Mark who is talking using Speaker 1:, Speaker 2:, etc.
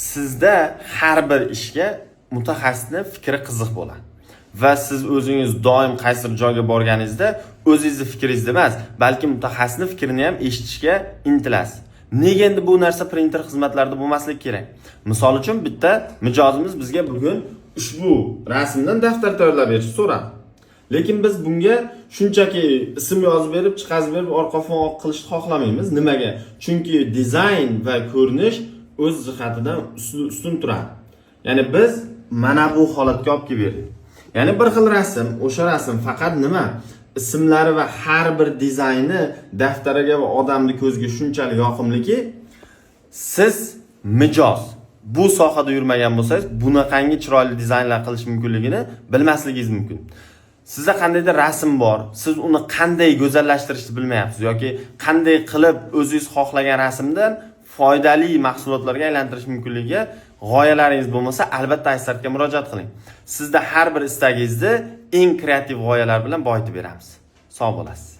Speaker 1: sizda har bir ishga mutaxassisning fikri qiziq bo'ladi. Va siz o'zingiz doim qaysidir joyga borganingizda o'zingizning fikringizni emas, balki mutaxassisning fikrini ham eshitishga intilasiz. Nega endi bu narsa printer xizmatlarida bo'lmasligi kerak? Misol uchun bitta mijozimiz bizga bugun ushbu rasmdan daftar tayyorlab berishni so'radi. Lekin biz bunga shunchaki ism yozib berib, chiqazib berib, orqa fon qilishni xohlamaymiz. Nimaga? Chunki dizayn va ko'rinish o'z jihatidan ustun turadi. Ya'ni biz mana bu holatga olib keldik. Ya'ni bir xil rasm, o'sha rasm faqat nima? Ismlari va har bir dizayni daftariga va odamning ko'ziga shunchalik yoqimliki, siz mijoz bu sohada yurmagan bo'lsangiz, bunaqangi chiroyli dizaynlar qilish mumkinligini bilmasligingiz mumkin. Sizda qandaydir rasm bor, siz uni qanday go'zallashtirishni bilmayapsiz yoki qanday qilib o'zingiz xohlagan rasmdan foydali mahsulotlarga aylantirish mumkinligiga g'oyalaringiz bo'lmasa, albatta Aysartga murojaat qiling. Sizda har bir istagingizni eng kreativ g'oyalar bilan boyitib beramiz. Sog' bo'lasiz.